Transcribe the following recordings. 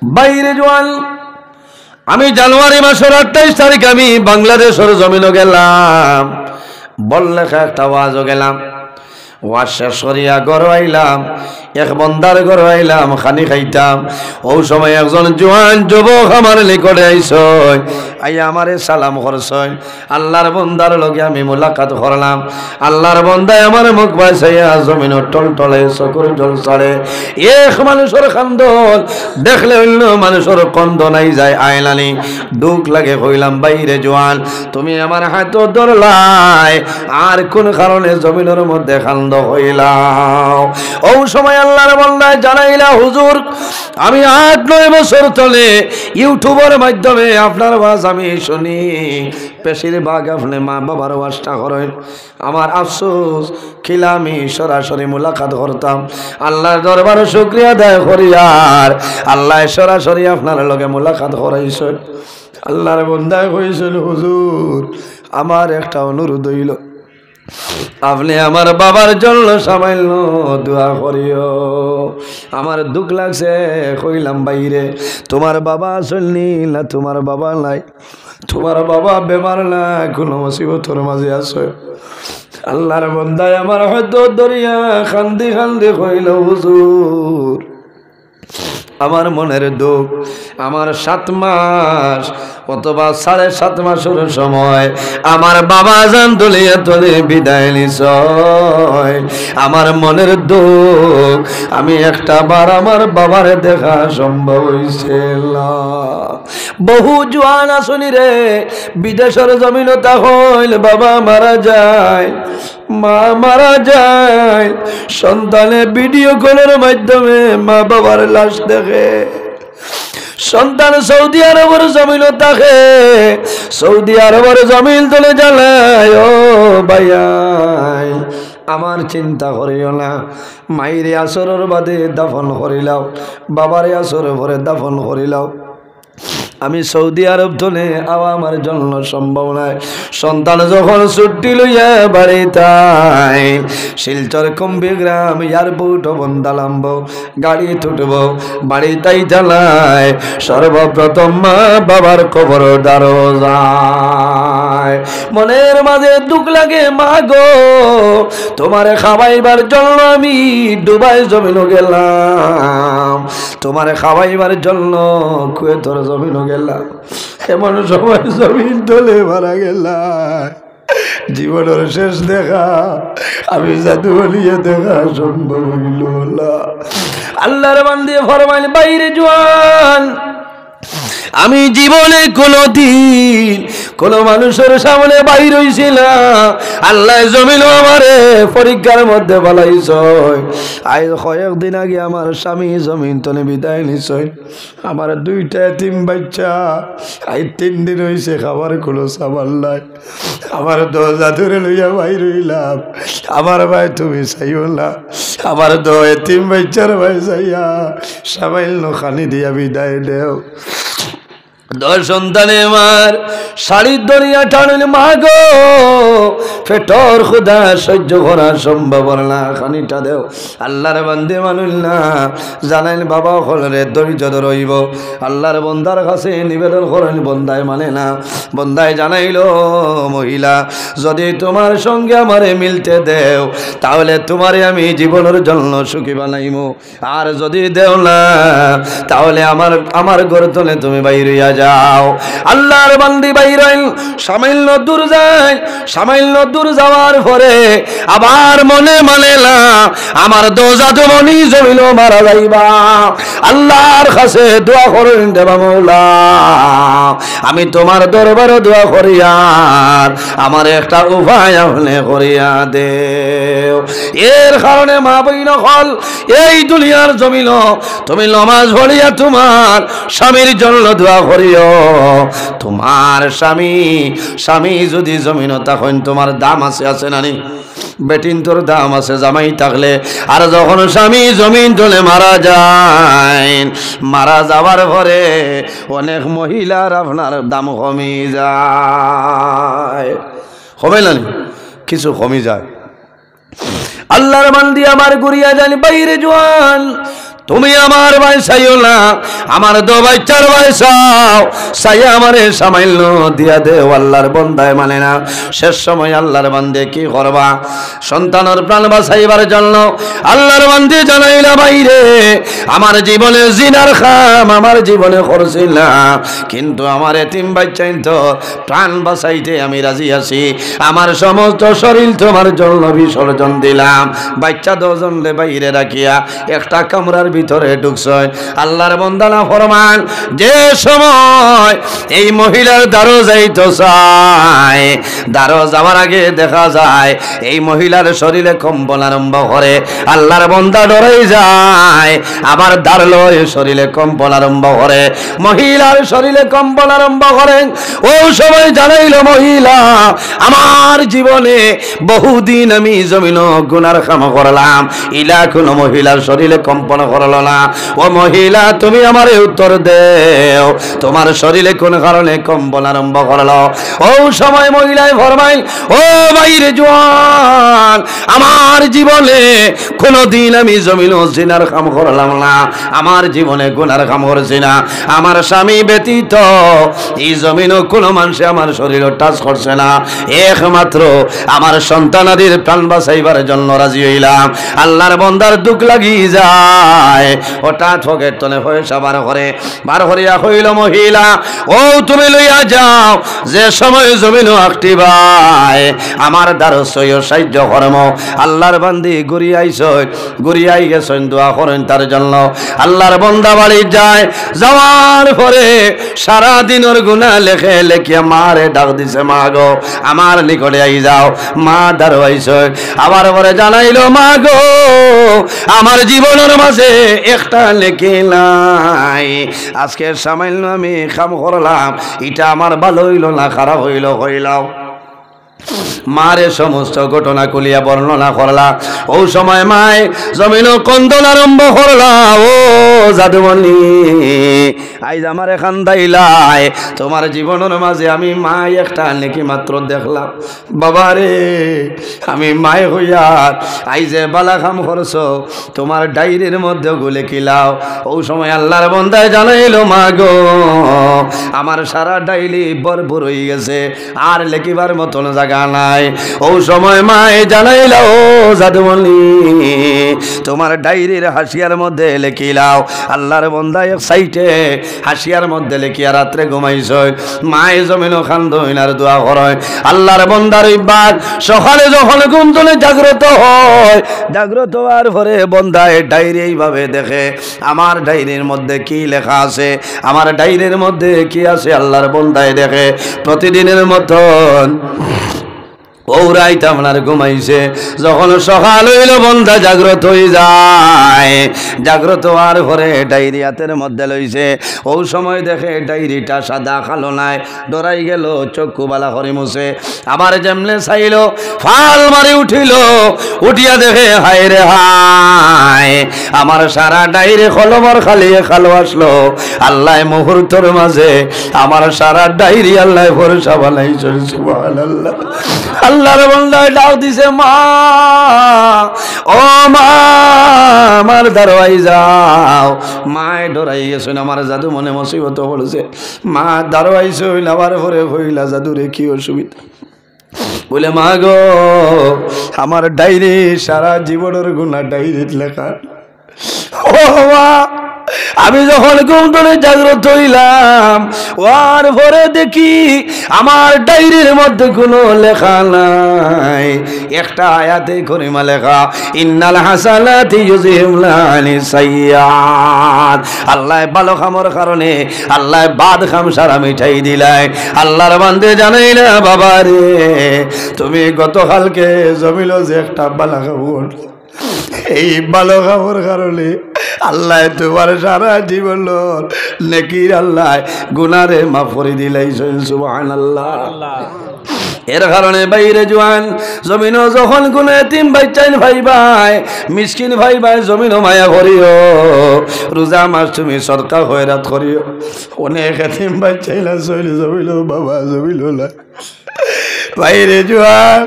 বাইরে জোয়ান আমি জানুয়ারি মাসের 28 তারিখ আমি বাংলাদেশের জমিনও গেলাম, বললেখা একটা ওয়াজও গেলাম। ওয়াজ শেষ করিয়া ঘর আইলাম, এক বন্দার ঘর আইলাম, খানি খাইতাম। ও সময় একজন জোয়ান যুবক আমার নিকটে আইসই, আইয়া আমারে সালাম করছই। আল্লাহর বন্দার লগে আমি মুলাকাত করলাম। আল্লাহর বন্দায় আমার মুখ বাঁচাইয়া জমিনের টলটলে চকুর জল ছাড়ে। এক মানুষের খান্দন দেখলে অন্য মানুষের কন্দনাই যায় আইলানি। দুঃখ লাগে কইলাম, বাইরে জোয়ান তুমি আমার হাত ধরলাই, আর কোন কারণে জমিনের মধ্যে খান্দ হইলাম? ও সময় আল্লাহর বন্দায় জানাইলা, হুজুর আমি 8-9 বছর চলে ইউটিউবের মাধ্যমে আপনার ওয়াজ আমি শুনি, বেশিরভাগ আপনি মা বাবার ওয়াজটা করেন। আমার আফসোস খিলা আমি সরাসরি মুলাকাত করতাম। আল্লাহর দরবারে শুকরিয়া আদায় করি, আর আল্লাহ সরাসরি আপনার লগে মুলাকাত করাইছেন। আল্লাহর বন্দায় কইছেন, হুজুর আমার একটা অনুরোধ হইল, আপনি আমার বাবার জন্য সামান্য দোয়া করিও। আমার দুঃখ লাগছে। কইলাম, বাইরে তোমার বাবা আসলনি না তোমার বাবা নাই? তোমার বাবা বেমার না কোনো মুসিবতের মাঝে আছে? আল্লাহর বন্দায় আমার হয়তো দরিয়া খান্দি খান্দি কইল, হুজুর আমার মনের দুঃখ, আমার 7 মাস অথবা 7.5 মাসের সময় আমার বাবা জান দলিয়া তলে বিদায় নিছয়। আমার মনের দুঃখ, আমি একটা বার আমার বাবার দেখা সম্ভব হইছে না। বহু জোয়ান আসনি রে বিদেশের জমিনতা হইল, বাবা মারা যায়, মা মারা যায়, সন্তানে ভিডিও কলের মাধ্যমে মা বাবার লাশ দেখে। সন্তান সৌদি আরবের জমিন থাকে, সৌদি আরবের জমিন তুলে জ্বালায়। ও ভাইয়াই আমার চিন্তা করিও না, মাইরে আসরের বাদে দাফন করিলাও, বাবারে আসরের পরে দাফন করিলাও। আমি সৌদি আরব ধনে আওয়া আমার জন্য সম্ভব নয়। সন্তান যখন ছুটি লইয়া বাড়িতাই শিলচর কুম্ভীগ্রাম এয়ারপোর্ট বন্দা নামব, গাড়ি তুটব, বাড়িতাই জ্বালায় সর্বপ্রথম মা বাবার কবর দ্বারো যায়। মনের মাঝে দুঃখ লাগে, মা গো তোমারে খাওয়াইবার জন্য আমি দুবাই জমিন গেলাম, তোমারে খাওয়াইবার জন্য কুয়েতর জমিন গেলাম, এমন সময় জমিন তলে মারা গেলাম। জীবনের শেষ দেখা আমি জাদু বলিয়ে দেখা সম্ভব হইল না। আল্লাহর বান্দে ফরমাইল, বাইরে জোয়ান আমি জীবনে কোনদিন কোন মানুষের সামনে বাইর হইছিলাম, আল্লাহ জমিন আমারে পরীক্ষার মধ্যে বলাইছ। আজ কয়েকদিন আগে আমার স্বামী জমিন তলে বিদায় নিছয়। আমার 2টা এতিম বাচ্চা, আজ 3 দিন হয়েছে খাবার কোনো সামাল নাই। আমার দরজা ধরে লইয়া বাইর হইলাম, আমার ভাই তুমি চাইও না, আমার 2 এতিম বাচ্চার ভাই চাইয়া সামান্য খানি দিয়া বিদায় দেও। 2 সন্তানে আমার শাড়ির দরিয়া টানিল, মা গো পেটর খুদা সহ্য করা সম্ভব না, খানিটা দেও। আল্লাহর বান্দে মানুল না, জানাইল বাবা হলরে ধৈর্য রইব। আল্লাহর বন্দার কাছে নিবেদন করেন, বন্দায় মানে না। বন্দায় জানাইল, মহিলা যদি তোমার সঙ্গে আমারে মিলতে দেও তাহলে তোমারে আমি জীবনের জন্য সুখী বানাইব, আর যদি দেও না তাহলে আমার ঘর তলে তুমি বাইরিয়া যাও। আল্লাহর বান্দি বাইরাইল, সামান্য দূর যায়, সামান্য দূর যাওয়ার পরে আবার মনে মানে না আমার দোজাদু মনি জমিল মারা যাইবা। আল্লাহর কাছে দোয়া করেন, দেবা মৌলা আমি তোমার দরবারে দোয়া করি, আর আমার একটা উপায় আপনি করিয়া দেও। এর কারণে মা বইন হল এই দুনিয়ার জমিল তুমি নমাজ পড়িয়া তোমার স্বামীর জন্য দোয়া করিও। তোমার স্বামী যদি জমিন তখন তোমার দাম আছে নানি? বেটিন তোর দাম আছে জামাই থাকলে। আর যখন স্বামী জমিন চলে মারা যায়, মারা যাওয়ার পরে অনেক মহিলার আপনার দাম কমে যায়, কমে নানি কিছু কমে যায়। আল্লাহর বান্দি আমার গুরিয়া জানি, বাইরে জোয়ান তুমি আমার ভাই চাইও না, আমার দো বাচ্চার ভাই চাও, চাইয়া আমারে সামাইল দিয়া দে। আল্লাহর বন্দায় মানে না। শেষ সময় আল্লাহর বান্দে কি করবা? সন্তানের প্রাণ বাঁচাইবার জন্য আল্লাহর বান্দে জানাইলা, বাইরে আমার জীবনে জিনার খাম আমার জীবনে করছি না, কিন্তু আমার এতিম বাচ্চাই তো প্রাণ বাঁচাইতে আমি রাজি আছি। আমার সমস্ত শরীর তোমার জন্য বিসর্জন দিলাম। বাচ্চা দুজনকে বাইরে রাখিয়া একটা কামরার ভিতরে ঢুকছয়। আল্লাহর বন্দানা ফরমান, যে সময় এই মহিলার দ্বারো যাইতে চায়, দ্বারো যাওয়ার আগে দেখা যায় এই মহিলার শরীরে কম্পন আরম্ভ করে। আল্লাহর বন্দা ডরাই যায়, আবার দাঁড়লো শরীরে কম্পন আরম্ভ করে, মহিলার শরীরে কম্পন আরম্ভ করেন। ও সময় জানাইল মহিলা, আমার জীবনে বহুদিন আমি জমিন গুনার কাম করলাম, ইলা কোন মহিলার শরীরে কম্পন করল না। ও মহিলা, তুমি আমার উত্তর দেও, তোমার শরীরে কোন কারণে কম্পন আরম্ভ করলো? ও সময় মহিলায় ফরমাইল, ও বাইরে জওয়ান, আমার জীবনে কোনদিন আমি জমিন জিনার কাম করলাম না, আমার জীবনে গুনার কাম করছি না। আমার স্বামী ব্যতীত এই জমিনও কোনো মানুষে আমার শরীর টাচ করছে না, একমাত্র আমার সন্তানাদির প্রাণ বাঁচাইবার জন্য রাজি হইলাম। আল্লাহর বন্দার দুঃখ লাগি যায়, হঠাৎ ফকের তলে পয়সা বার করিয়া কইল, মহিলা ও তুমি লইয়া যাও, যে সময় জমিন আকটি ভাই আমার দ্বার সইয় সাহায্য কর্ম। আল্লাহর বান্দি ঘুরিয়াই গেছেন, দোয়া করেন তার জন্য। আল্লাহর বন্দা বাড়ি যায়, যাওয়ার পরে সারা দিনের গুনাহ লেখে লেখিয়া মারে ডাক দিছে, মা গো আমার নিকটে আই যাও। মা দাঁড়াইছে, আবার পরে জানাইলো, মা গো আমার জীবনের মাঝে একটা লেখে নাই, আজকে সামান্য আমি কাম করলাম, এটা আমার ভালো হইল না খারাপ হইল হইলাম। মারে সমস্ত ঘটনা কুলিয়া বর্ণনা করলা। ও সময় মায় জমিন কন্দন আরম্ভ করলা, ও জাদুমণি আইজ আমার এখান দাইলাই, তোমার জীবনের মাঝে আমি মায় একটা নাকি মাত্র দেখলাম। বাবারে আমি মায় হইয়া আইজে বালা কাম করছ, তোমার ডায়েরির মধ্যে গুলে কিলাও। ও সময় আল্লাহর বন্দায় জানাইলো, মা গো আমার সারা ডায়েরি ভরপুর হয়ে গেছে, আর লেখিবার মতন জায়গা নাই। ও সময় মায়ে জানাইলা, ও জাদুমণি তোমার ডায়েরির হাসিয়ার মধ্যে লেখিলাও। আল্লাহর বন্দায় এক সাইটে হাসিয়ার মধ্যে লেখিয়া রাত্রে ঘুমাইছ। মায়ে জমিন খান্দইন আর দোয়া করয়। আল্লাহর বন্দার ইবাদ সকালে যখন ঘুম তুলে জাগ্রত হয়, জাগ্রত হওয়ার পরে বন্দায় ডায়েরি এইভাবে দেখে, আমার ডায়েরির মধ্যে কি লেখা আছে, আমার ডায়েরির মধ্যে কি আছে। আল্লাহর বন্দায় দেখে প্রতিদিনের মতন ওরাইতে আপনার ঘুমাইছে। যখন সকাল হইল বন্ধা জাগ্রত হয়ে যায়, জাগ্রত হওয়ার পরে ডায়েরি হাতের মধ্যে লইছে। ও সময় দেখে ডায়েরিটা সাদা কালো নাই, ডরাই গেল, চক্ষু বালা করে মুছে। আবার যেমনে চাইল ফাল মারি উঠিল, উঠিয়া দেখে হায় রে হায়, আমার সারা ডায়েরি কলমর খালি খালো আসলো। আল্লাহ মুহূর্তের মাঝে আমার সারা ডায়েরি আল্লাহ ভরসা বানাইছে। সুবহানাল্লাহ। আল্লাহর বান্দায় ডাক দিছে, মা ও মা আমার দাঁড়াই যাও। মায় ডরাই গেছেন, আমার জাদু মনে মুসিবত পড়েছে। মা দাঁড়াইছে, আবার পরে হইলা, জাদুরে কি অসুবিধা? বলে, মা গো আমার ডায়েরি সারা জীবনের গুণা ডায়েরিত লেখা। ও মা আমি যখন ঘুম ধরে জাগ্রত হইলাম, ওর পরে দেখি আমার ডায়েরির মধ্যে কোনো লেখা নাই, একটা আয়াতে করিমা লেখা, ইন্নাল হাসানাতি ইউযহিবুনানি সাইয়্যাত। আল্লাহ ভালো খামর কারণে আল্লাহ বাদ খাম সারা মিঠাই দিলাই। আল্লাহর বান্দে জানাই না, বাবা রে তুমি গতকালকে জমিল যে একটা বালা খাবর, এই ভালো খাবার কারণে আল্লাহ তোমার সারা জীবন নেকির আল্লাহ গুনারে মাফ করে দিলাইছেন। সুবহানাল্লাহ। এর কারণে বাইরে জোয়ান জমিন যখন কোন এতিম বাচ্চাইন ভাই ভাই মিসকিন ভাই ভাই জমিন মায়া করিও, রোজা মাস তুমি সরকার হয়রাত করিও। অনেক এতিম বাচ্চাইলা চলে জমিল বাবা জমিল না বাইরে জোয়ান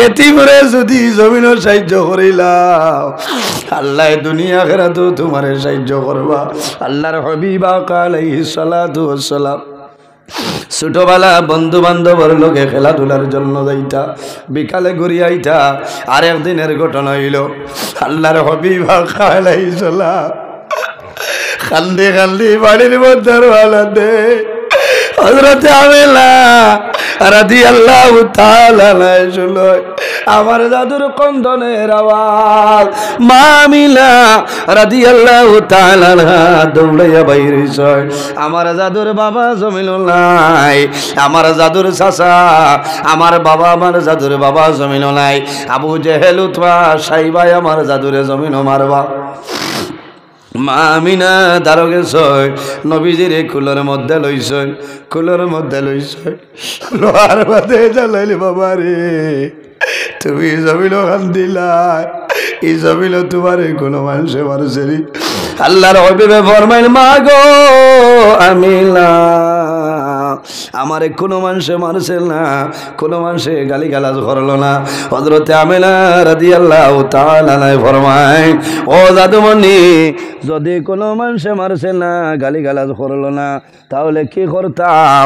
এতিমরে যদি জমিনও সাহায্য করিলাম আল্লাহ দুনিয়া আখিরাতেও তোমারে সাহায্য করবা। আল্লাহর হাবিব আলাইহিস সালাতু ওয়াস সালাম ছোটবেলা বন্ধু বান্ধবর লোকে খেলাধুলার জন্য যাইতা, বিকালে ঘুরিয়ে আইতা। আর একদিনের ঘটনা হইল, আল্লাহর হাবিব আলাইহিস সালাম কান্দি কান্দি বাড়ির মধ্যে রওনা দেয়। হযরত আমিনা রাদিয়াল্লাহু তাআলা আনহা শুনলো আমার দাদুর কন্দনের আওয়াজ। মা আমিনা রাদিয়াল্লাহু তাআলা আনহা দৌড়াইয়া বাইর হইছে। আমার দাদুর বাবা জমিন নাই, আমার দাদুর চাচা, আমার বাবা, আমার দাদুর বাবা জমিন নাই। আবু জেহেল উতবা সাইবাই আমার দাদুরে জমিন মারবা। মা আমিনা দাঁড়ো গেছে, নবীজির কুলোর মধ্যে লইছে, কুলোর মধ্যে লইছে, লোহার বাদে জ্বালাইলি বাবা রে, তুমি জমিল খান দিলা, এই জমিল তোমার কোনো মানুষে মানুষেরই। আল্লাহর হাবিবে ফরমাইল মা গো আমিনা আমার কোনো মানুষে মানুষের না, কোনো মানুষে গালি গালাজ করলো না। হযরতে আমিনা রাদিয়াল্লাহু তাআলা আনহা ফরমায় ও জাদুমণি যদি কোনো মানুষে মারছে না, গালি গালাজ করলো না, তাহলে কি করতাম?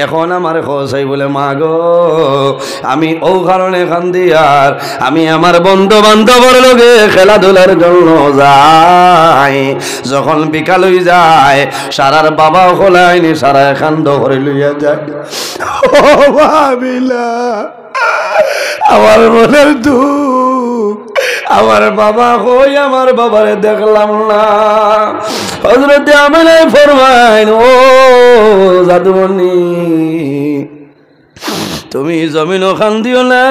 এখন আমার খোঁজাই বলে মা গো আমি ও কারণে কান্দি আর আমি আমার বন্ধু বান্ধবর লগে খেলাধুলার জন্য যাই। যখন বিকাল হয়ে যায় সারার বাবা খোলায়নি, সারা কান্দ করে লইয়া যায়। ও ভাবিলা আমার মনের দুঃখ, আমার বাবা কই, আমার বাবারে দেখলাম না। হযরতে আমিনা ফরমাইন ও জাদুমণি তুমি জমিন খান দিও না,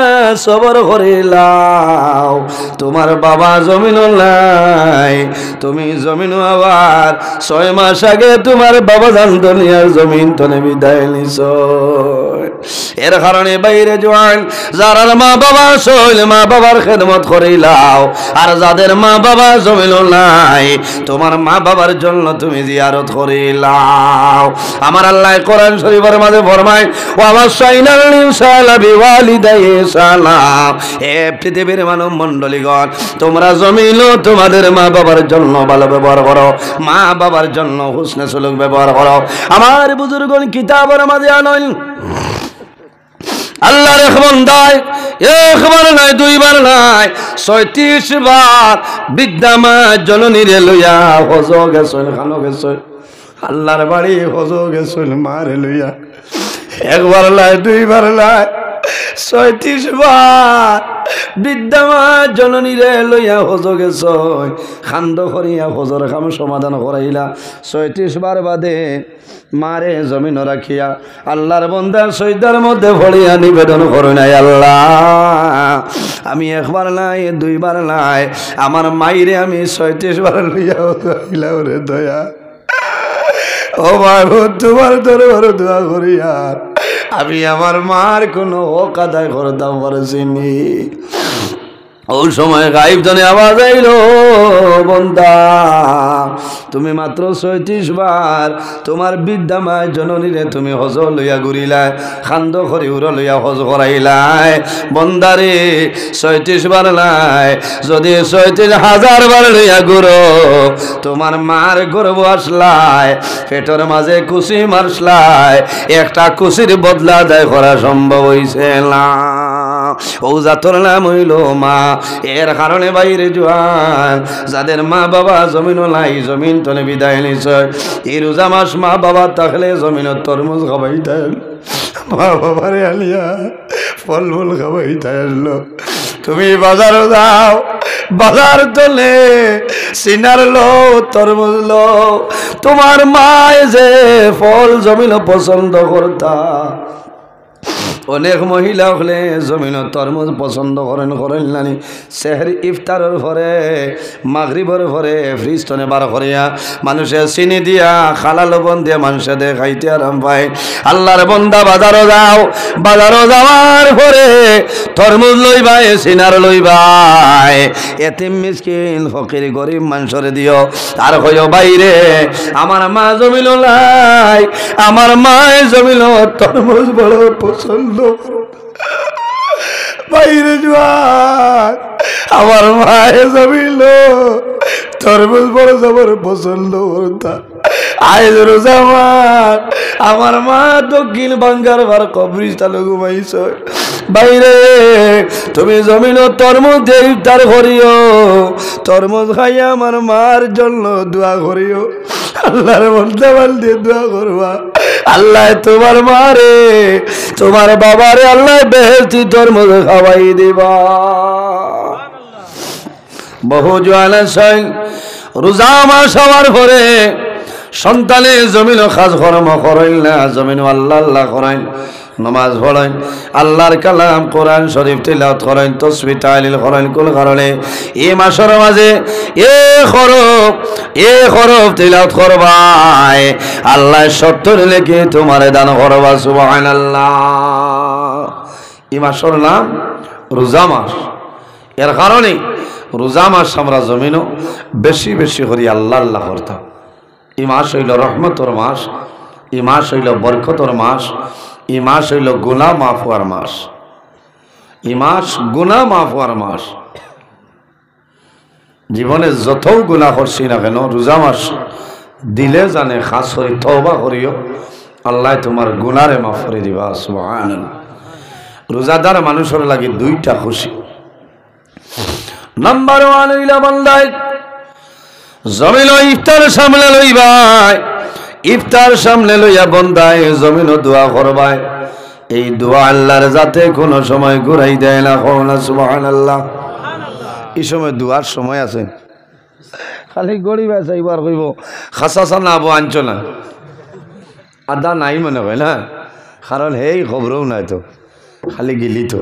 সবর করিলাও, তোমার বাবা জমিন নাই, তুমি জমিন আবার 6 মাস আগে তোমার বাবা জান দুনিয়ার জমিন তনে বিদায় নিছ। এর কারণে বাইরে জোয়ান যারার মা বাবা সইল মা বাবার খেদমত করিলাও, আর যাদের মা বাবা জমিন নাই তোমার মা বাবার জন্য তুমি জিয়ারত করিলাও। আমার আল্লাহ কোরআন শরীফের মাঝে ফরমায় ওয়াসাইনাল ইনসানা বিওয়ালিদাইহি সালাম। হে পৃথিবীর মানব মণ্ডলীগণ তোমরা জমিন তোমাদের মা বাবার জন্য ভালো ব্যবহার করো, মা বাবার জন্য হুসনে সুলুক ব্যবহার করো। আমার বুজুর্গগণ কিতাবের মাঝে আনেন আল্লাহর এক বান্দায় একবার নয় দুইবার নয় 36 বার বৃদ্ধা মা জননীরে লইয়া হজ গেছেন, খানো গেছেন, আল্লাহর বাড়ি হজ গেছেন মারে লইয়া। একবার নয় দুইবার নয় 36 বার বৃদ্ধা মা জননীরে লইয়া হজ গেছ, খান্দ করিয়া হজর কাম সমাধান করাইলা। 36 বার বাদে মারে জমিন রাখিয়া আল্লাহর বান্দা সজদার মধ্যে পড়িয়া নিবেদন করে নাই আল্লাহ আমি একবার নাই দুইবার নাই আমার মাইরে আমি 36 বার লইয়া হইলা ওরে দয়া। ও বাবু তোমার দরবার দোয়া করি আর আমি আমার মার কোনো হক আদায় করতাম পারছিনি। ওই সময় গায়েব জনে আওয়াজ আইল বন্দা তুমি মাত্র 36 বার তোমার বৃদ্ধা মা জননীরে তুমি হজ লইয়া ঘুরিলাই, খান্দ করি উড় লইয়া হজ করাইলাই। বন্দারে 36 বার নাই যদি 36,000 বার লইয়া ঘুরো তোমার মার গর্ব আসলাই, পেটের মাঝে কুশি মারসলাই, একটা কুশির বদলা আদায় করা সম্ভব হইছে না। ও জাতর নাম হইল মা। এর কারণে বাইরে জোয়ান যাদের মা বাবা জমিন নাই জমিন তনে বিদায় নিছে, এই রোজা মাস মা বাবা থাকলে জমিনের তরমুজ খাবাইতে মা বাবারে আলিয়া ফল ফুল খাবাইতে আসলো। তুমি বাজারে যাও, বাজার তলে সিনার লো তরমুজ লো, তোমার মায় যে ফল জমিন পছন্দ করতা অনেক মহিলা হলে জমিন তরমুজ পছন্দ করেন করেন নানি সেহরি ইফতারের পরে মাগরিবের পরে ফ্রিজ টনে বার করিয়া মানুষে চিনি দিয়া খালা লবণ দিয়ে মানুষে দে খাইতে আরাম পায়। আল্লাহর বন্দা বাজারও যাও, বাজারও যাওয়ার পরে তরমুজ লইবাই সিনার লইবাই, এতিম মিসকিন ফকির গরিব মানুষরে দিও। আর কইও বাইরে আমার মা জমিল নাই, আমার মায় জমিল তরমুজ বড় পছন্দ বাইরে জোয়ান আমার মায়ে জমিল তরমুজ বড় জবর পছন্দ করতাম আইজ রোজামান আমার মা দক্ষিণ বাঙ্গার বার কবরিস্তানে ঘুমাইছ বাইরে তুমি জমিন তরমুজ দিয়ে ইফতার করিও তরমুজ খাইয়া আমার মার জন্য দোয়া করিও আল্লাহর বলতে বলতে দোয়া করবা আল্লাহ তোমার মারে তোমার বাবারে আল্লাহ বেহেশতি তরমুজ খাওয়াই দিবা বহু জোয়ান আছে রোজা মাস হওয়ার পরে সন্তানে জমিন খাজ কর্ম করেন না জমিন আল্লাহ আল্লাহ করেন নামাজ পড়েন আল্লাহর কালাম কোরআন শরীফ তিলাওয়াত করেন তাসবিহ তাহলিল করেন কোন কারণে এই মাসের মাঝে এ হরফ তিলাওয়াত করবাই আল্লাহ 70 লেখে তোমারে দান করবা সুবহানাল্লাহ। এই মাসের নাম রোজা মাস। এর কারণে রোজা মাস আমরা জমিনও বেশি বেশি করি আল্লাহ আল্লাহ করতাম। এই মাস হইল রহমতর মাস, এই মাস হইল বরকতর মাস, এই মাস হইল গুনাহ মাফ হওয়ার মাস, এই মাস গুনাহ মাফ হওয়ার মাস। জীবনে যত গুনাহ করছি না কেন রোজা মাস দিলে জানে খাস করে তওবা করিও আল্লাহ তোমার গুনারে মাফ করে দিবা সুবহানাল্লাহ। রোজাদার মানুষের লাগি দুইটা খুশি। নাম্বার 1 হইলা বান্দায় জমিন ইফতার সামনে লইবাই, ইফতার সামনে লইয়া বন্দায় জমিন দোয়া করবাই। এই দোয়া আল্লাহর যাতে কোনো সময় ঘুরাই দেয় না। সুবহানাল্লাহ। এই সময় দোয়ার সময় আছে, খালি গরিব আছে এবার কইব খাসা না আবু আনছ না আদা নাই মনে হয় না, কারণ হেই খবরও নাই তো খালি গিলি তো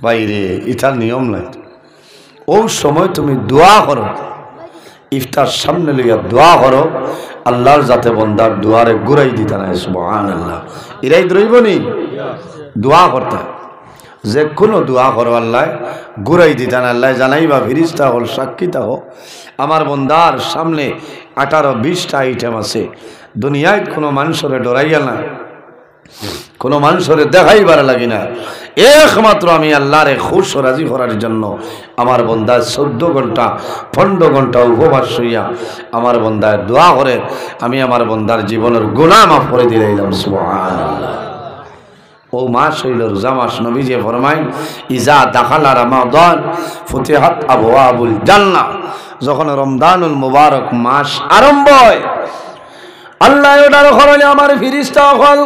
বাইরে ইটার নিয়ম নাই। ও সময় তুমি দোয়া করো, ইফতার সামনে লইয়া দোয়া করো আল্লাহর যাতে বন্দার দুয়ারে ঘুরাই দিতে নাই। সুবহানাল্লাহ। এরাই দ্রইবনি দোয়া করতে যে কোনো দোয়া করো আল্লাহ ঘুরাই দিতে না। আল্লাহ জানাইবা ফিরিস্তা হল সাক্ষী থাকো আমার বন্দার সামনে 18-20টা আইটেম আছে। দুনিয়ায় কোনো মানুষের ডরাইয়া না, কোনো মানুষের দেখাইবার লাগি না, একমাত্র আমি আল্লাহরে খুশ রাজি করার জন্য আমার বন্দায় 14 ঘন্টা 15 ঘন্টা উপবাস হইয়া আমার বন্দায় দোয়া করে আমি আমার বন্দার জীবনের গুনাহ মাফ করে দিলাম। সুবহানাল্লাহ। ও মাস হইল রোজা মাস। নবীজি ফরমায় ইজা দাখালা রমাদান ফুতিহাত আবওয়াবুল জান্নাহ। যখন রমজানুল মুবারক মাস আরম্ভ হয় আল্লাহ ওটার খরলে আমার ফিরিস্তা হল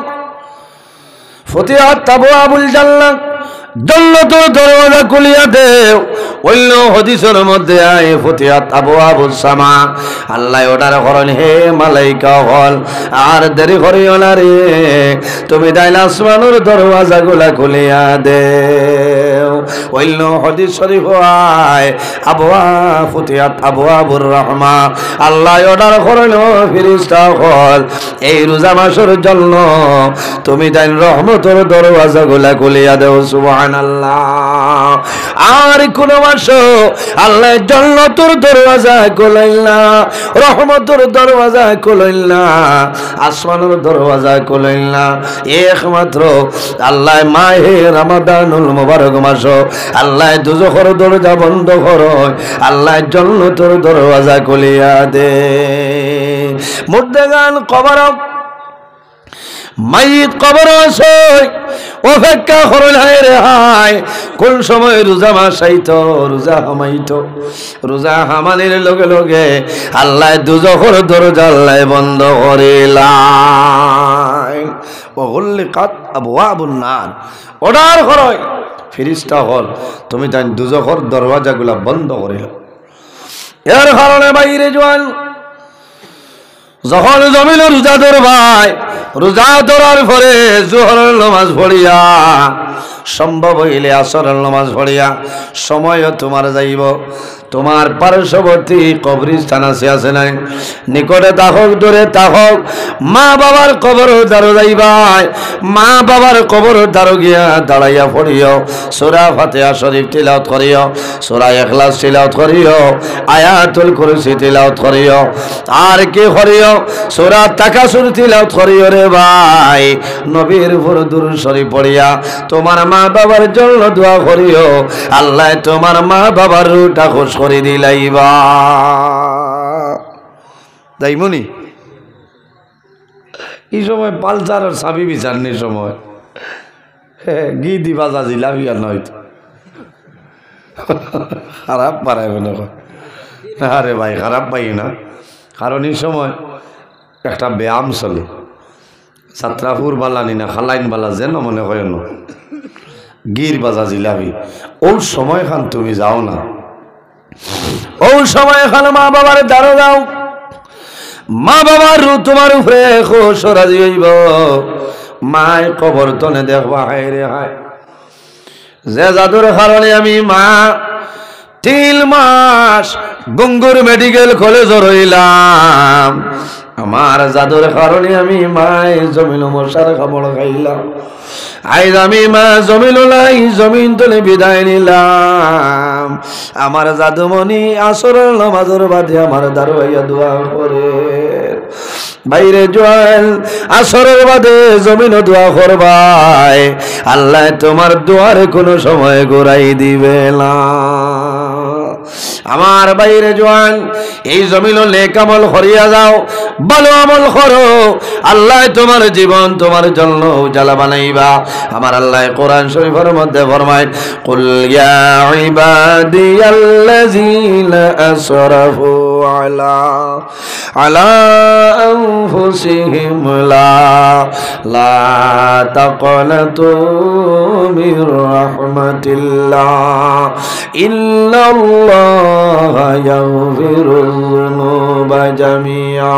ফুতিহাত আবওয়াবুল জান্নাহ, জান্নাতের দরওয়াজা খুলিয়া দেও। অন্য হাদিসের মধ্যে আয় ফুতিহাত আবওয়াবুস সামা। আল্লাহ ওটার করেন হে মালাইকা হল আর দেরি করিও না রে, তুমি দাইল আসমানের দরওয়াজাগুলা খুলিয়া দেও। অন্য হাদিস শরীফ আয় আবওয়া ফুতিহাত আবওয়াবুর রাহমা। আল্লাহ ওটার করেন ফেরেশতা হল এই রোজা মাসের জন্য তুমি দাইল রহমতের দরওয়াজাগুলা খুলিয়া দেও। সুবহানাল্লাহ। আর কোন মাস আল্লাহ জান্নাতের দরওয়াজা খুলাইল না, রহমতের দরওয়াজা খুলাইল না, আসমানের দরওয়াজা খুলাইল না, একমাত্র আল্লাহ মাহে রমাদানুল মুবারক মাস আল্লাহ দুজখের দরজা বন্ধ করে আল্লাহ জান্নাতের দরওয়াজা খুলিয়া দে। মুর্দাগান কবর মাইত কবর আছে অপেক্ষা করল হায় রে হায় কোন সময় রোজা মাস আইতো রোজা হামাইতো। রোজা হামানির লগে লগে আল্লাহ দুজখের দরজা আল্লাহ বন্ধ করিলাই। ওগুলিকাত আবওয়াবুন নার। অর্ডার করয় ফেরেশতা হল তুমি তাই দুজখের দরওয়াজাগুলা বন্ধ করিল। এর কারণে বাইরে জোয়ান যখন জমিন রোজা ধরবাই, রোজা ধরার পরে জোহরের নামাজ পড়িয়া সম্ভব হইলে আসরের নামাজ পড়িয়া সময়ও তোমার যাইব, তোমার পার্শ্ববর্তী কবরস্থান আছে নাই, নিকটে তাহক দূরে তাহক, মা বাবার কবর দ্বারো যাইবাই, মা বাবার কবর দ্বারো গিয়া দাঁড়াইয়া পড়িও, সূরা ফাতিহা শরীফ তিলাওয়াত করিও, সূরা ইখলাস তিলাওয়াত করিও, আয়াতুল কুরসি তিলাওয়াত করিও, আর কি করিও? সূরা তাকাসুর তিলাওয়াত করিও রে ভাই। নবীর উপর দুরূদ শরীফ পড়িয়া তোমার মা বাবার জন্য দোয়া করিও, আল্লাহ তোমার মা বাবার রুটা খুশ করে দিলাইবা। তাইমনি এই সময় পালসার আর চাবি বিচারনি সময় গি দিবা যাজিলা বিয়া নয়তো খারাপ পারায় মনে কর। আরে ভাই খারাপ পাই না, কারণ এই সময় একটা ব্যায়াম চলে, ছাত্রাপুর বালানি না খালাইন বালা যেন মনে হয় না গির বাজা জিলাবি, ওই সময় খান তুমি যাও না, ওই সময় খান মা বাবার দ্বারো যাও, মা বাবার রু তোমার উপরে খুশ রাজি হইব। মায় কবর তনে দেখবা হায় রে হায়, যে জাদুর কারণে আমি মা 3 মাস গঙ্গুর মেডিকেল কলেজ রইলাম, আমার জাদুর কারণে আমি মায় জমিন মশার খাবড় খাইলাম, আইজ আমি মা জমিন লাই জমিন তলে বিদায় নিলাম। আমার জাদুমণি আসরের নামাজের বাদে আমার দাঁড়াইয়া দোয়া করে, বাইরে জোয়াল আসরের বাদে জমিন দোয়া করবাই, আল্লাহ তোমার দোয়ারে কোনো সময় ঘুরাই দিবে না। আমার বাইরে জোয়ান এই জমিন নেক আমল করিয়া যাও, ভালো আমল করো, আল্লাহ তোমার জীবন তোমার জন্য উজালা বানাইবা। আমার আল্লাহ কোরআন শরীফের মধ্যে ফরমায়, কুল ইয়া ইবাদিয়াল্লাযীনা আসরাফু আলা আনফুসিহিম লা তাকনাতু মির রাহমাতিল্লাহ ইন্নাল্লাহা ইয়াগফিরুয যুনুবা জামিআ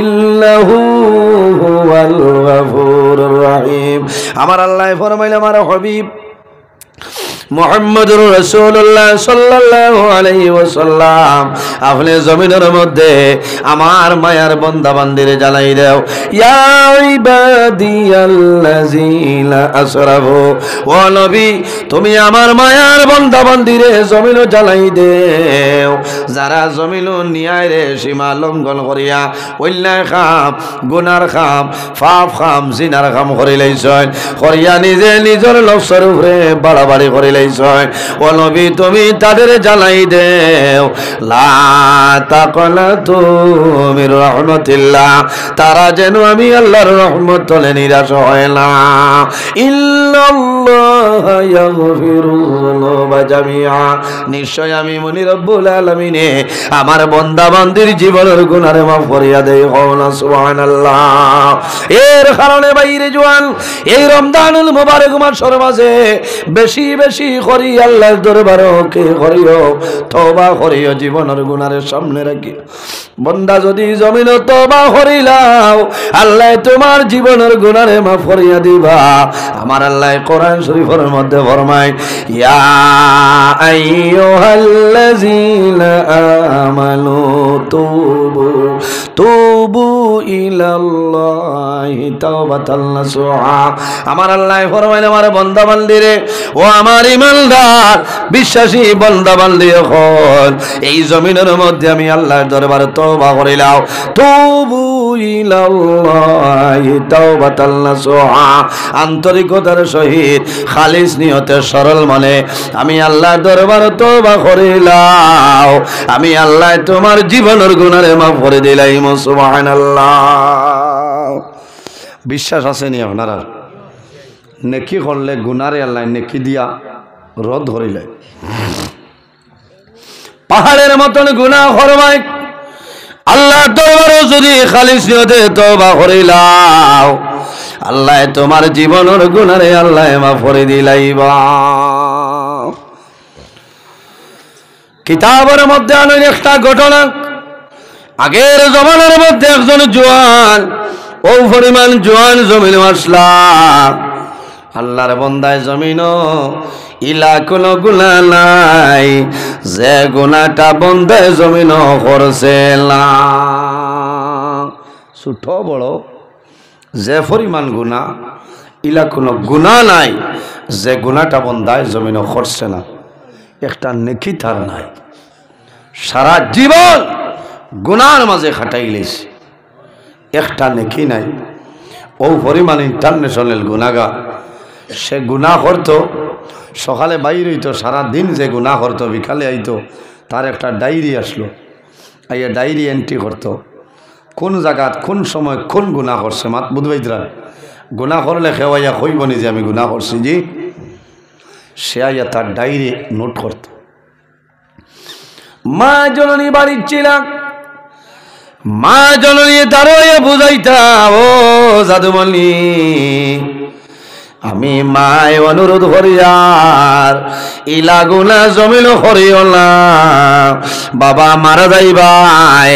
ইন্নাহু হুয়াল গফুরুর রহিম। আমার আল্লাহ ফরমাইলেন, আমার হাবিব মুহাম্মদুর রাসূলুল্লাহ সাল্লাল্লাহু আলাইহি ওয়াসাল্লাম আপনি জমিনের মধ্যে আমার মায়ার বান্দা বান্দিরে জানাই দাও, ইয়া ইবাদিয়াল্লাযীনা আসরাফু, ও নবী তুমি আমার মায়ার বান্দা বান্দিরে জমিনও জানাই দেও, যারা জমিন নিয়ায় রে সীমা লঙ্ঘন করিয়া অন্যায় খাম গুনার খাম পাপ খাম জিনার খাম করিলেইছেন, করিয়া নিজে নিজের লক্ষ্যের উপরে বাড়াবাড়ি করিলেইছেন, ও নবী তুমি তাদের জানাই দেও, লা তাকনাতু মির রাহমাতিল্লাহ, তারা যেন আমি আল্লাহর রহমত তলে নিরাশ হয় না, ইন্নাল্লাহা ইয়াগফিরুয যুনুবা জামিআ, নিশ্চয় আমি মনি রব্বুল আলামিনে আমার বান্দা বান্দির জীবনের গুনাহ মাফ করিয়া দেই। না সুবহানাল্লাহ। এর কারণে বাইরে জওয়ান এই রমজানুল মুবারক মাসের মাঝে বেশি বেশি করি আল্লাহর দরবারে কে করিও তওবা করিও, জীবনের গুনাহের সামনে রাখি বান্দা যদি জমিন তওবা করিলাও আল্লাহ তোমার জীবনের গুনাহে মাফ করিয়া দিবা। আমার আল্লাহ কোরআন শরীফের মধ্যে ফরমায়, ইয়া আইয়ুহাল্লাযীনা আমানু তুবু ইলাল্লাহি তাওবাতান নাসুহা। আমার আল্লাহ ফরমায়, আমার বান্দা বান্দিরে, ও আমার ইমানদার বিশ্বাসী বান্দা বান্দি হল, এই জমিনের মধ্যে আমি আল্লাহর দরবারে তওবা করিলাম, তুবু ইলাল্লাহি তাওবাতান নাসুহা, আন্তরিকতার সহিত খালিস নিয়তে সরল মনে আমি আল্লাহর দরবারে তওবা করিলাম, আমি আল্লাহ তোমার জীবনের গুনাহে মাফ করে দিলাম। সুবহানাল্লাহ। বিশ্বাস আছে নি আপনারা? নেকি করলে গুনারে আল্লাহ নেকি দিয়া রদ ধরিলে, পাহাড়ের মতন গুনাহ করবাই আল্লাহ দরবারে যদি খালিস নিয়তে তওবা করিলাও আল্লাহ তোমার জীবনের গুনারে আল্লাহ মাফ করে দিলাইবা। কিতাবের মধ্যে আনেন একটা ঘটনা, আগের জমানার মধ্যে একজন জোয়ান, ও পরিমাণ জোয়ান জমিন আসলা আল্লাহর বান্দায় জমিন ইলা কোনো গুনাহ নাই যে গুনাহটা বন্দে জমিন করছে না। ছোট বড় যে পরিমাণ গুনাহ, ইলা কোনো গুনাহ নাই যে গুনাহটা বন্দায় জমিন করছে না। একটা নেকি তার নাই, সারা জীবন গুনার মাঝে খাটাইলেছে, একটা নেকি নাই। ও পরিমাণ ইন্টারন্যাশনাল গুনাহগার। সে গুনাহ করতো, সকালে বাইর হইতো, সারাদিন যে গুনাহ করতো, বিকালে আইতো, তার একটা ডায়েরি আসলো, আইয়া ডায়েরি এন্ট্রি করতো কোন জায়গাত কোন সময় কোন গুনাহ করছে। মাত বুধবাইতরা গুনাহ করলে খেওয়াইয়া কইব নি যে আমি গুনাহ করছি জি, সে আইয়া তার ডায়েরি নোট করত। মা জননী বাড়ির ছিলাম, মা জননী দাঁড়িয়ে বুঝাইতা, ও জাদুমণি আমি মায় অনুরোধ করিয়ার ইলা গুনা জমিল করিও না, বাবা মারা যাইবাই,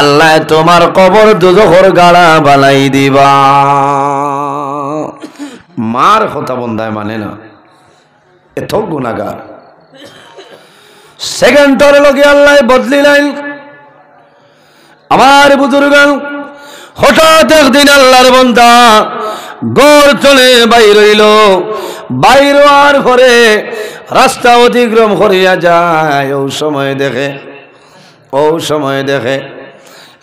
আল্লাহ তোমার কবর দুজখর গাড়া বানাই দিবা। মার কথা বন্ধায় মানে না, এত গুনাহগার। সেকেন্ডের লগে আল্লাহ বদলি নাই। আমার বুজুর্গান, হঠাৎ একদিন আল্লাহর বান্দা গড় চলে বাইর হইল, বাইর হওয়ার পরে রাস্তা অতিক্রম করিয়া যায়। ও সময় দেখে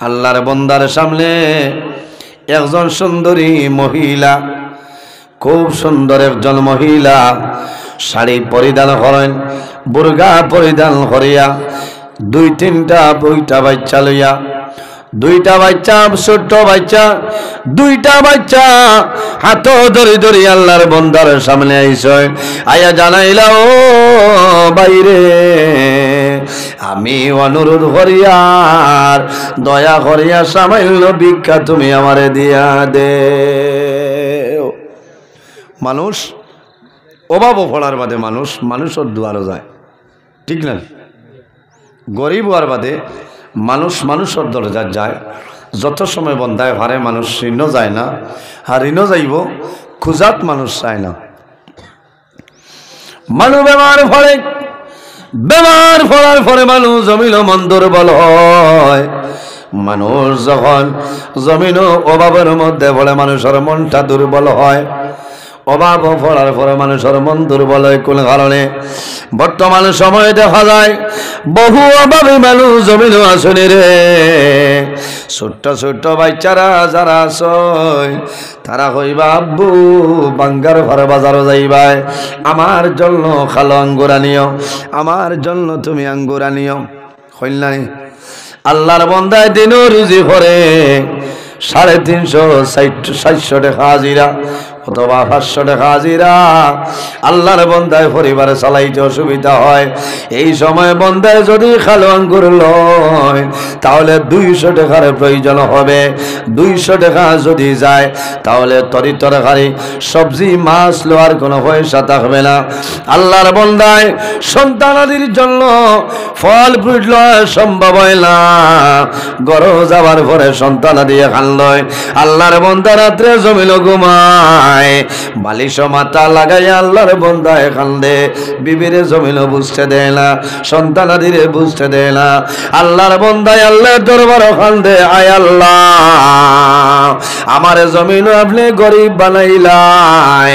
আল্লাহর বান্দার সামনে একজন সুন্দরী মহিলা, খুব সুন্দর একজন মহিলা, শাড়ি পরিধান করেন, বুরকা পরিধান করিয়া, দুইটা বাচ্চা লইয়া, দুইটা বাচ্চা, ছোট্ট বাচ্চা, দুইটা বাচ্চা হাত ধরি ধরি আল্লাহর বান্দার সামনে আইছে। আয়া জানাইলা, ও বাইরে আমি অনুরোধ করিয়ার দয়া করিয়া সামান্য ভিক্ষা তুমি আমারে দিয়া দে। মানুষ অভাব পড়ার বাদে মানুষের দুয়ারও যায়, ঠিক না? গরিব হওয়ার বাদে মানুষের দরজা যায়। যত সময় বন্ধায় ভারে মানুষ ঋণ যায় না, আর ঋণ যাইব খুঁজাত মানুষ চায় না। মানুষ বেমার পড়ার পরে মানুষ জমিল মন দুর্বল হয়। মানুষ যখন জমিন অভাবের মধ্যে পড়ে মানুষের মনটা দুর্বল হয়। অভাব পড়ার পরে মানুষের মন দুর্বল হয় কোন কারণে? বর্তমান সময়ে দেখা যায় বহু অভাবী মানুষ জমিন আসনে রে। ছোট্ট ছোট্ট বাচ্চারা যারা আছে তারা কইবা, আব্বু বাঙ্গার ঘরে বাজারও যাইবাই, আমার জন্য খালো আঙ্গুর আনিও, আমার জন্য তুমি আঙ্গুর আনিও। কইলানি আল্লাহর বান্দায় দিনও রুজি করে 350-400 টাকা হাজিরা অথবা 500 টাকা হাজিরা। আল্লাহর বান্দায় পরিবারে চালাইতে অসুবিধা হয়। এই সময় বান্দায় যদি খালো আঙ্গুর লয় তাহলে 200 টাকার প্রয়োজন হবে। 200 টাকা যদি যায় তাহলে তরকারি সবজি মাছ লওয়ার কোনো পয়সা থাকবে না। আল্লাহর বান্দায় সন্তানাদির জন্য ফল ফ্রুট লওয়া সম্ভব হয় না। গরো যাবার পরে সন্তানাদি খান লয়। আল্লাহর বান্দা রাত্রে জমিল ঘুমায়, বালিশ মাথা লাগাই আল্লাহর বান্দায় কান্দে। বিবিরে জমিল বুঝতে দেয় না, সন্তানাদিরে বুঝতে দেয় না। আল্লাহর বান্দায় আল্লাহর দরবারে কান্দে, আয় আল্লাহ আমার জমিন আপনি গরিব বানাইলাই,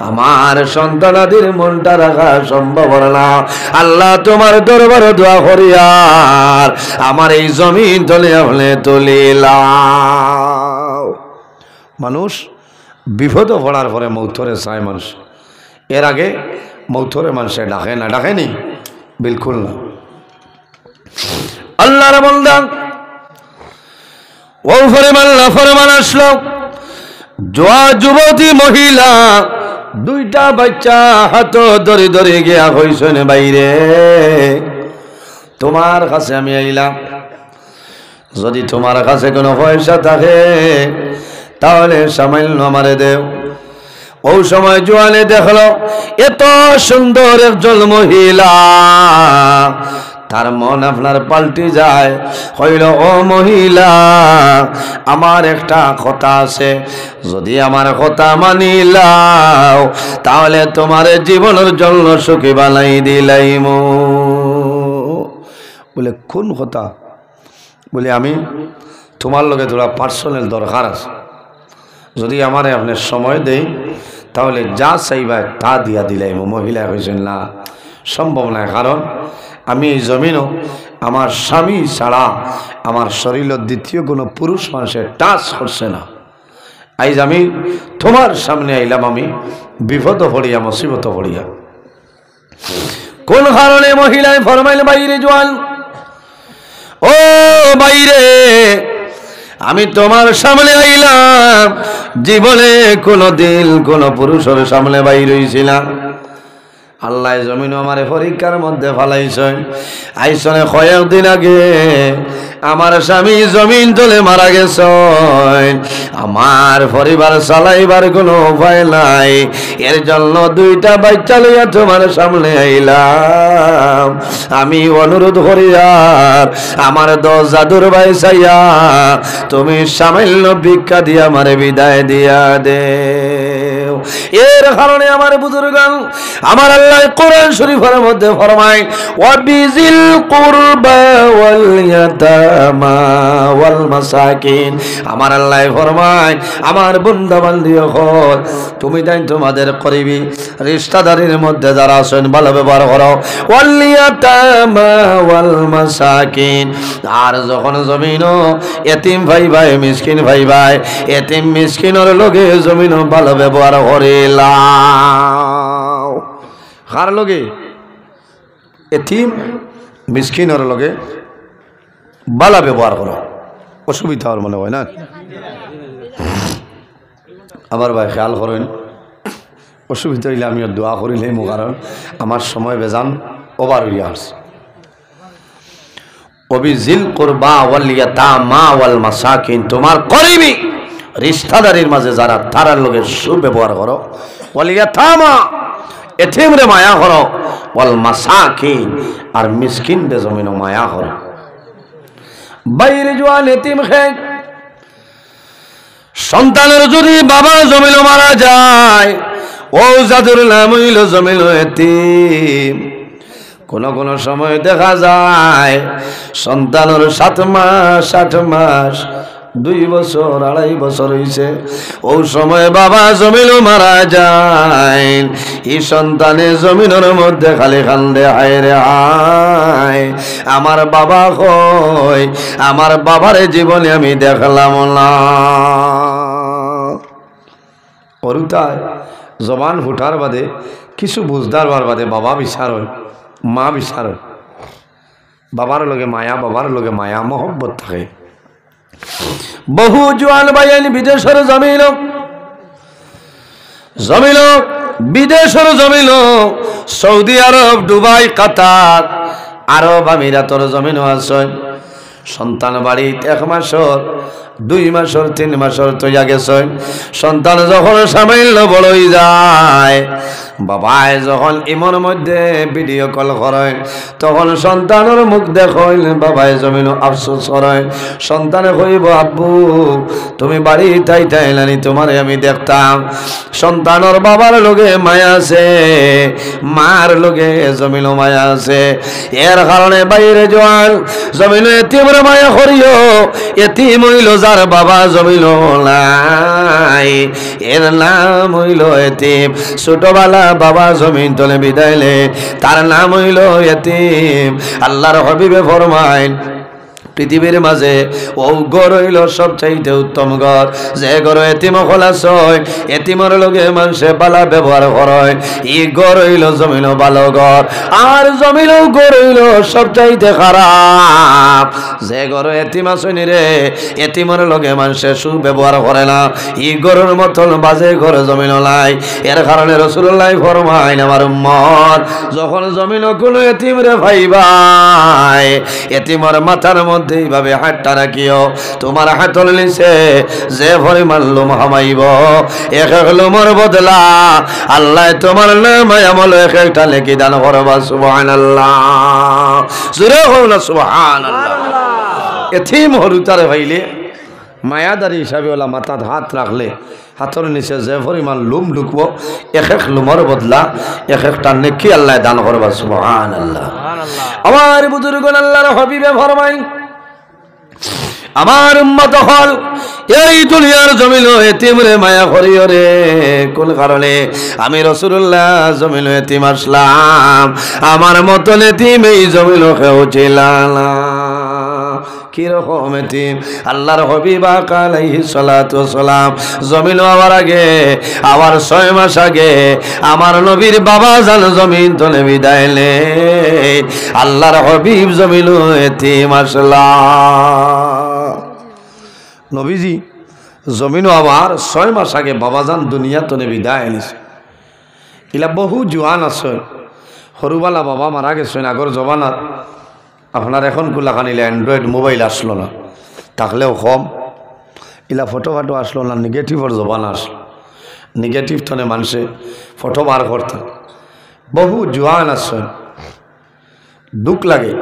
আমার সন্তানাদির মনটা রাখা সম্ভব না। আল্লাহ তোমার দরবারে দোয়া করিয়ার আমার এই জমিন তলে আপনি তুলিলাম। মানুষ বিপদ পড়ার পরে মৌথরে চায় মানুষ, এর আগে মৌথরে মানুষে ডাকে না, ডাকেনি বিলকুল না। আল্লাহর বান্দা ও ফরমান আসলো, যুবতী মহিলা দুইটা বাচ্চা হাত ধরে ধরে গিয়া হইছেন, বাইরে তোমার কাছে আমি আইলাম, যদি তোমার কাছে কোনো পয়সা থাকে তাহলে সামান্য আমারে দেও। ওই সময় জোয়ানে দেখলো এত সুন্দর একজন মহিলা, তার মন আপনার পাল্টে যায়, হইল ও মহিলা আমার একটা কথা আছে, যদি আমার কথা মানিলাও তাহলে তোমার জীবনের জন্য সুখী বানাই দিলাইম। বলে কোন কথা? বলে আমি তোমার লগে তোরা পার্সোনাল দরকার আছে, যদি আমারে আপনি সময় দেই তাহলে যা চাইবা তা দিয়া দিলাইম। মহিলা কইছেন না, সম্ভব নয়, কারণ আমি এই জমিনও আমার স্বামী ছাড়া আমার শরীরের দ্বিতীয় কোনো পুরুষ মানুষের টাচ করছে না। আইজ আমি তোমার সামনে আইলাম, আমি বিপদ পড়িয়া মুসিবত পড়িয়া। কোন কারণে মহিলায় ফরমাইল বাইরে জোয়ান, ও বাইরে আমি তোমার সামনে আইলাম, জীবনে কোনো দিন কোনো পুরুষের সামনে বাইর হইছিলাম। আল্লাহ জমিন আমারে পরীক্ষার মধ্যে ফালাইছেন। আইসনে কয়েকদিন আগে আমার স্বামী জমিন তলে মারা গেছেন, আমার পরিবার চালাইবার কোনো উপায় নাই, এর জন্য দুইটা বাচ্চা লইয়া তোমার সামনে আইলাম। আমি অনুরোধ করি আর আমার 10 জাদুর ভাই চাইয়া তুমি সামান্য ভিক্ষা দিয়া আমারে বিদায় দিয়া দেও। এর কারণে আমার বুজুর্গান, আমার আল্লাহ কোরআন শরীফের মধ্যে ফরমায় ওয়াবিজিল কুরবা ওয়াল ইয়াতামা ওয়াল মাসাকিন, আমার আল্লাহ ফরমায় আমার বান্দা বান্দি হল তুমি তাই তোমাদের করিবি রিশতাদারির মধ্যে যারা আছেন ভালো ব্যবহার করো, ওয়াল ইয়াতামা ওয়াল মাসাকিন, আর যখন জমিনও এতিম ভাই ভাই মিসকিন ভাই ভাই এতিম মিসকিনের লগে জমিনও ভালো ব্যবহার করিলাম। কার লগে? এতিম মিসকিনের লগে বালা ব্যবহার করো, অসুবিধা আর মনে হয় না। আবার ভাই খেয়াল করেন, অসুবিধা হইলে আমি দোয়া করিলে মো, কারণ আমার সময় বেজান ওভার হইয়া আসছে। অবিজিল কুরবা ওয়াল ইয়াতামা ওয়াল মাসাকিন, তোমার করিবি রিশতাদারির মাঝে যারা তারার লগে সুব্যবহার করো, ওয়াল ইয়াতামা এতিমরে মায়া করো, ওয়াল মাসাকিন আর মিসকিনদের জমিন মায়া করো। বাইরে জোয়ান এতিম খে সন্তানের যদি বাবা জমিন মারা যায়, ও জাদুর নাম হইল জমিন এতিম। কোন কোন সময় দেখা যায় সন্তানের 7 মাস 8 মাস 2 বছর 2.5 বছর হয়েছে, ও সময় বাবা জমিন মারা যায়, এই সন্তানে জমিনের মধ্যে খালি কান্দে, হায় রে হায় আমার বাবা কই, আমার বাবার জীবনে আমি দেখলাম না। অরুতায় জবান ফুটার বাদে কিছু বুঝদার বার বাদে বাবা বিচার হয়, মা বিচার হয়, বাবার লগে মায়া, বাবার লগে মায়া মহব্বত থাকে। বহু জোয়ান বাইন বিদেশের জমিল জমিল বিদেশের জমিল, সৌদি আরব, দুবাই, কাতার, আরব আমিরাতর জমিন আছে। সন্তান বাড়িত 1 মাসর 2 মাসর 3 মাসর তৈয়া গেছে, সন্তান যখন সামান্য বড় হয়ে যায়, বাবায় যখন ইমন মধ্যে ভিডিও কল করে তখন সন্তানের মুখ দেখল, বাবায় জমিন আফসোস করে, সন্তানে কইব আব্বু তুমি বাড়ি তাই তাইলানি, তোমারে আমি দেখতাম। সন্তানের বাবার লগে মায়া আছে, মার লগে জমিন মায়া আছে, এর কারণে বাইরে জোয়ান জমিন এতিমরে মায়া করিও। এতিম হইল যার বাবা জমিন নাই, এর নাম হইল এতিম। ছোটবেলা বাবা জমিন তলে বিদাইলে তার নাম হইল এতিম। আল্লাহর হাবিবে ফরমায় পৃথিবীর মাঝে ও ঘর হইল সবচাইতে উত্তম ঘর, যে ঘর এতিম খোলাস হয়, এতিমর লগে মানুষে বালা ব্যবহার করে, ই ঘর হইল জমিন ভালো ঘর। আর জমিন ঘর হইল সবচাইতে খারাপ, যে ঘর এতিম আসনি রে, এতিমর লগে মানুষে সুব্যবহার করে না, ই ঘরের মতন বাজে ঘরে জমিন নাই। এর কারণে রাসূলুল্লাহ ফরমায় আমার উম্মত যখন জমিন কোনো এতিম রে ভাই ভাই, এতিমর মাথার মধ্যে মধ্যে এইভাবে হাতটা রাখিও তোমার হাতল নিচে যে পরিমাণ লোম হামাইব এক এক লোমর বদলা আল্লাহ তোমার নামায় আমল এক একটা লেখি দান করবা সুবহানাল্লাহ জোরে হও না সুবহানাল্লাহ এতিম হরুতারে ভাইলে মায়াদারি হিসাবে ওলা মাথাত হাত রাখলে হাতের নিচে যে পরিমাণ লুম ঢুকবো এক এক লুমর বদলা এক একটা নেকি আল্লাহ দান করবা সুবহানাল্লাহ আমার বুজুর্গণ আল্লাহর হাবিবে ফরমাই আমার উম্মত হল এই দুনিয়ার জমিন এতিমরে মায়া করিও রে কোন কারণে আমি রাসূলুল্লাহ জমিন এতিম আসলাম আমার মত এতিম এই জমিন কেউ ছিল না কিরকম এতিম আল্লাহর হাবিব আলাইহিস সালাতু ওয়াস সালাম জমিন হওয়ার আগে আবার 6 মাস আগে আমার নবীর বাবা জান জমিন তলে বিদায় নে আল্লাহর হাবিব জমিন এতিম আসলাম নবীজি জমিন আবার 6 মাস আগে বাবাজান দুনিয়া তলে বিদায় নিছে ইলা বহু জোয়ান আছে সরুবালা বাবা মারা গেছেন আগর জমানাত আপনার এখন কুলাখানিলে অ্যান্ড্রয়েড মোবাইল আসলো না থাকলেও কম ইলা ফটো ফাটো আসলো না নেগেটিভর জবান আসলো নেগেটিভ তনে মানুষে ফটো বার করতে বহু জোয়ান আছে দুঃখ লাগে